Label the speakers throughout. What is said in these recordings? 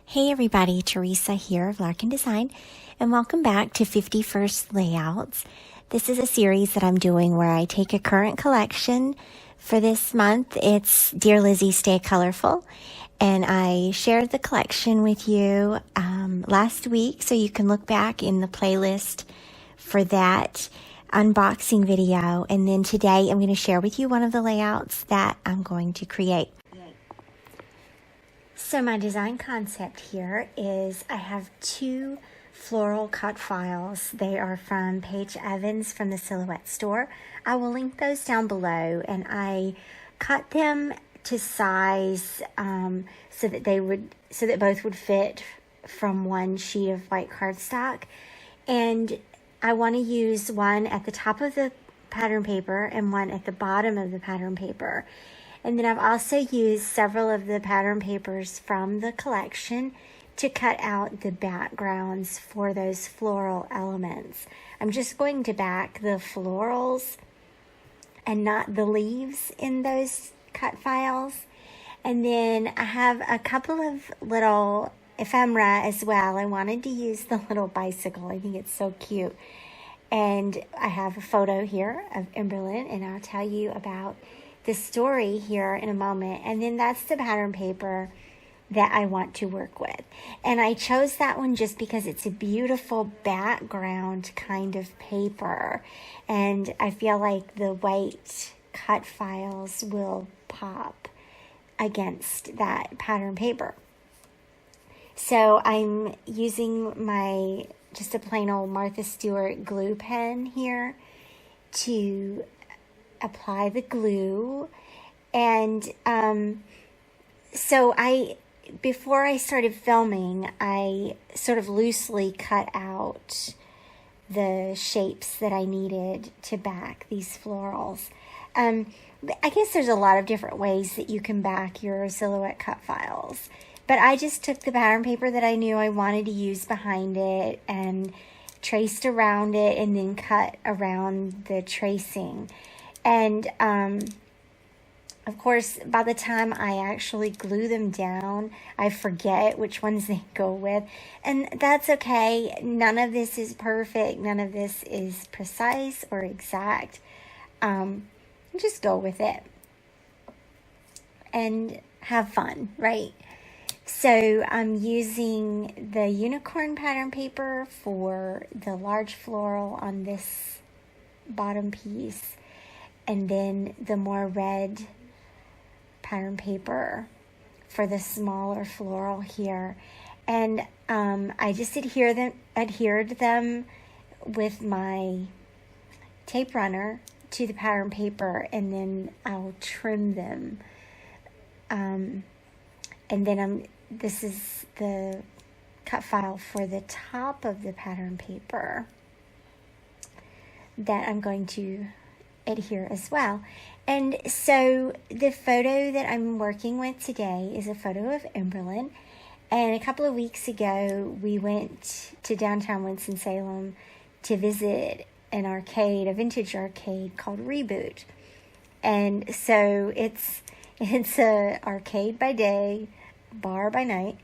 Speaker 1: Hey everybody, Theresa here of Larkin Design, and welcome back to 51st Layouts. This is a series that I'm doing where I take a current collection. For this month, it's Dear Lizzy Stay Colorful, and I shared the collection with you last week, so you can look back in the playlist for that unboxing video. And then today I'm going to share with you one of the layouts that I'm going to create. So my design concept here is I have two floral cut files. They are from Paige Evans from the Silhouette store. I will link those down below, and I cut them to size so that both would fit from one sheet of white cardstock. And I want to use one at the top of the pattern paper and one at the bottom of the pattern paper. And then I've also used several of the pattern papers from the collection to cut out the backgrounds for those floral elements. I'm just going to back the florals and not the leaves in those cut files. And then I have a couple of little ephemera as well. I wanted to use the little bicycle. I think it's so cute. And I have a photo here of Embellishments, and I'll tell you about the story here in a moment. And then that's the pattern paper that I want to work with. And I chose that one just because it's a beautiful background kind of paper. And I feel like the white cut files will pop against that pattern paper. So I'm using just a plain old Martha Stewart glue pen here to apply the glue. And so before I started filming, I sort of loosely cut out the shapes that I needed to back these florals. I guess there's a lot of different ways that you can back your silhouette cut files, but I just took the pattern paper that I knew I wanted to use behind it and traced around it and then cut around the tracing. And, of course, by the time I actually glue them down, I forget which ones they go with. And that's okay. None of this is perfect. None of this is precise or exact. Just go with it and have fun, right? So I'm using the unicorn pattern paper for the large floral on this bottom piece, and then the more red pattern paper for the smaller floral here. And I just adhered them with my tape runner to the pattern paper, and then I'll trim them. And then this is the cut file for the top of the pattern paper that I'm going to adhere as well. And so the photo that I'm working with today is a photo of Embellishments. And a couple of weeks ago, we went to downtown Winston-Salem to visit a vintage arcade called Reboot. And so it's a arcade by day, bar by night,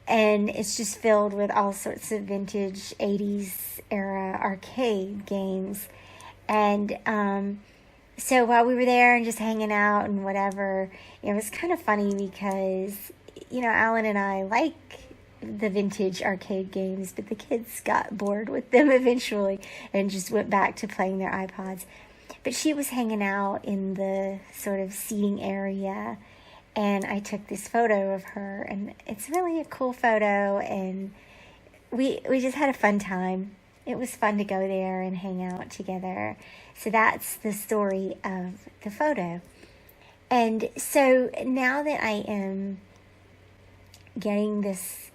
Speaker 1: and it's just filled with all sorts of vintage 80s era arcade games. And so while we were there and just hanging out and whatever, it was kind of funny because, Alan and I like the vintage arcade games, but the kids got bored with them eventually and just went back to playing their iPods. But she was hanging out in the sort of seating area, and I took this photo of her, and it's really a cool photo, and we just had a fun time. It was fun to go there and hang out together. So that's the story of the photo. And so now that I am getting this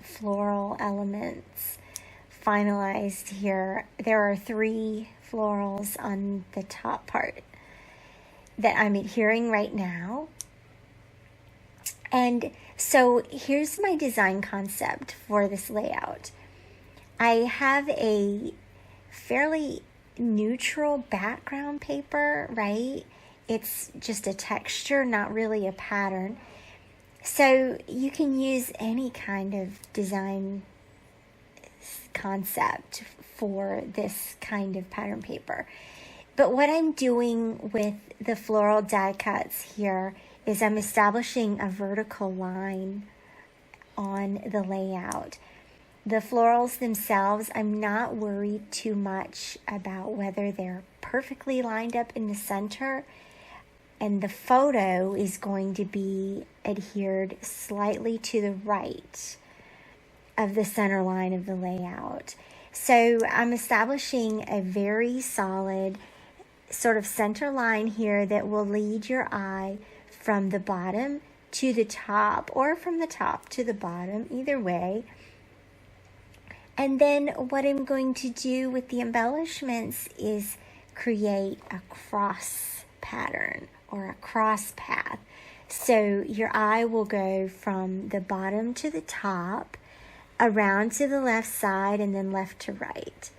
Speaker 1: floral elements finalized here, there are 3 florals on the top part that I'm adhering right now. And so here's my design concept for this layout. I have a fairly neutral background paper, right? It's just a texture, not really a pattern. So you can use any kind of design concept for this kind of pattern paper. But what I'm doing with the floral die cuts here is I'm establishing a vertical line on the layout. The florals themselves, I'm not worried too much about whether they're perfectly lined up in the center, and the photo is going to be adhered slightly to the right of the center line of the layout. So I'm establishing a very solid sort of center line here that will lead your eye from the bottom to the top, or from the top to the bottom, either way. And then what I'm going to do with the embellishments is create a cross pattern or a cross path. So your eye will go from the bottom to the top, around to the left side, and then left to right.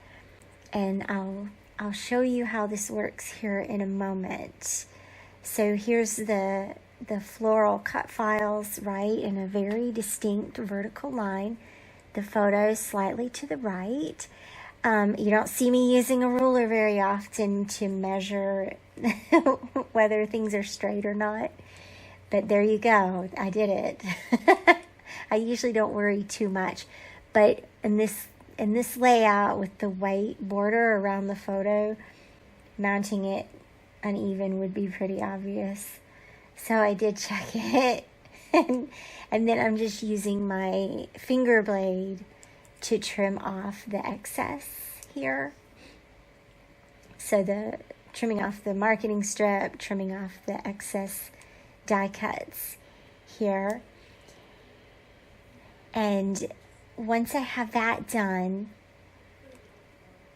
Speaker 1: And I'll show you how this works here in a moment. So here's the floral cut files, right, in a very distinct vertical line. The photo slightly to the right. You don't see me using a ruler very often to measure whether things are straight or not. But there you go. I did it. I usually don't worry too much. But in this layout with the white border around the photo, mounting it uneven would be pretty obvious. So I did check it. And then I'm just using my finger blade to trim off the excess here. So trimming off the marketing strip, trimming off the excess die cuts here. And once I have that done,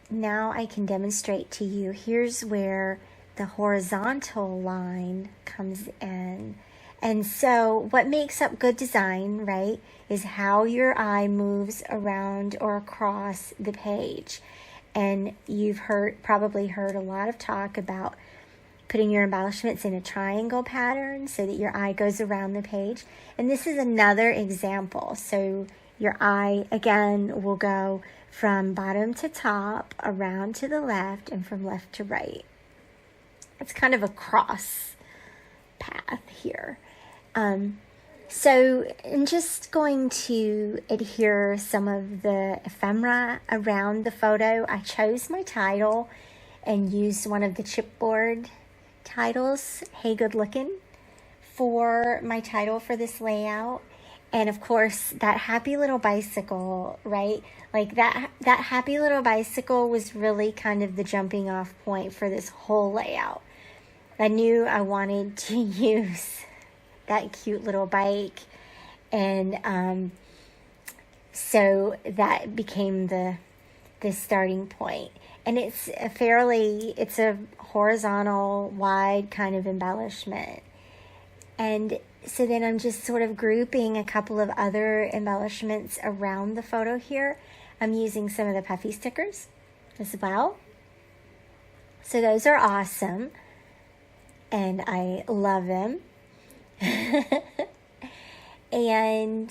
Speaker 1: now I can demonstrate to you. Here's where the horizontal line comes in. And so what makes up good design, right, is how your eye moves around or across the page. And you've probably heard a lot of talk about putting your embellishments in a triangle pattern so that your eye goes around the page. And this is another example. So your eye, again, will go from bottom to top, around to the left, and from left to right. It's kind of a cross path here. So I'm just going to adhere some of the ephemera around the photo. I chose my title and used one of the chipboard titles, Hey Good Lookin', for my title for this layout. And of course, that happy little bicycle, right? Like that happy little bicycle was really kind of the jumping off point for this whole layout. I knew I wanted to use that cute little bike, and so that became the starting point. And it's a horizontal, wide kind of embellishment. And so then I'm just sort of grouping a couple of other embellishments around the photo here. I'm using some of the puffy stickers as well. So those are awesome, and I love them. And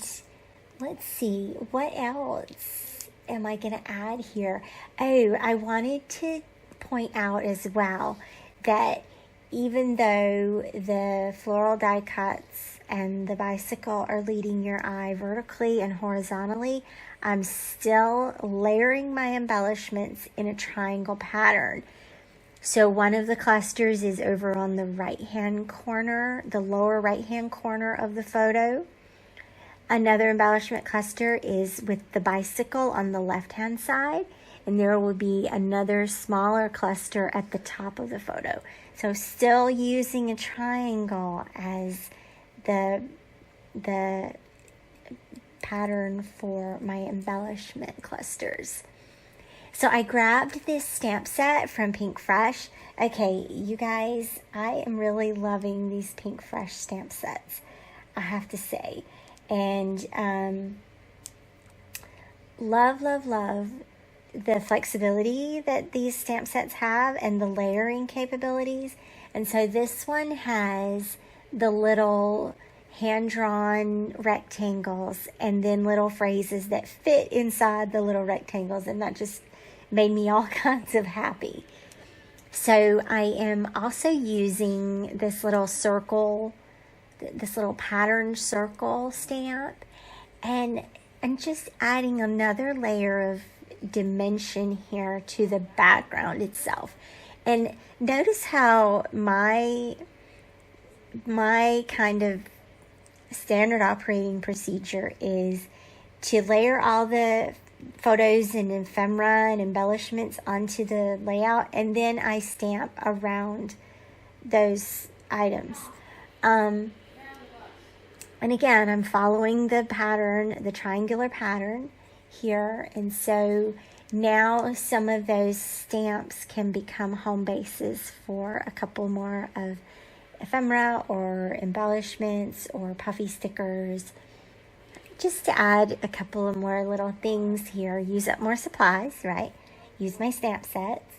Speaker 1: let's see, what else am I going to add here? Oh, I wanted to point out as well that even though the floral die cuts and the bicycle are leading your eye vertically and horizontally, I'm still layering my embellishments in a triangle pattern. So one of the clusters is over on the right-hand corner, the lower right-hand corner of the photo. Another embellishment cluster is with the bicycle on the left-hand side, and there will be another smaller cluster at the top of the photo. So still using a triangle as the pattern for my embellishment clusters. So I grabbed this stamp set from Pink Fresh. Okay, you guys, I am really loving these Pink Fresh stamp sets, I have to say. And love the flexibility that these stamp sets have and the layering capabilities. And so this one has the little hand-drawn rectangles and then little phrases that fit inside the little rectangles, and that just made me all kinds of happy. So I am also using this little circle, this little pattern circle stamp, and I'm just adding another layer of dimension here to the background itself. And notice how my kind of standard operating procedure is to layer all the photos and ephemera and embellishments onto the layout, and then I stamp around those items. And again, I'm following the pattern, the triangular pattern here, and so now some of those stamps can become home bases for a couple more of ephemera or embellishments or puffy stickers, just to add a couple of more little things here. Use up more supplies, right? Use my stamp sets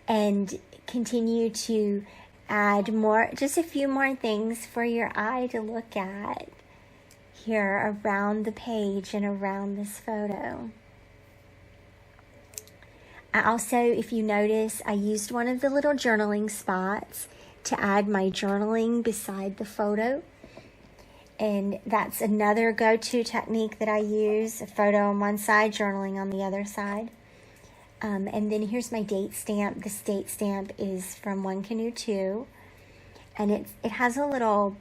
Speaker 1: and continue to add more, just a few more things for your eye to look at here around the page and around this photo. I also, if you notice, I used one of the little journaling spots to add my journaling beside the photo. And that's another go-to technique that I use, a photo on one side, journaling on the other side. And then here's my date stamp. This date stamp is from One Canoe 2. And it has a little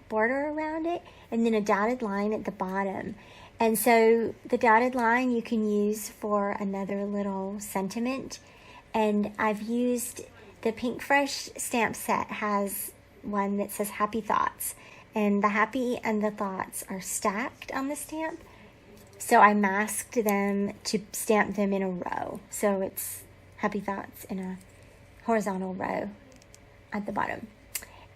Speaker 1: border around it and then a dotted line at the bottom. And so the dotted line you can use for another little sentiment. And I've used the Pink Fresh stamp set has one that says Happy Thoughts. And the happy and the thoughts are stacked on the stamp. So I masked them to stamp them in a row. So it's Happy Thoughts in a horizontal row at the bottom.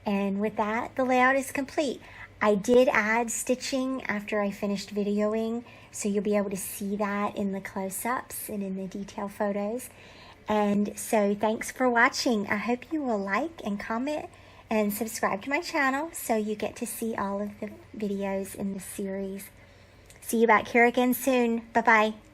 Speaker 1: And with that, the layout is complete. I did add stitching after I finished videoing, so you'll be able to see that in the close-ups and in the detail photos. And so thanks for watching. I hope you will like and comment and subscribe to my channel so you get to see all of the videos in the series. See you back here again soon. Bye-bye.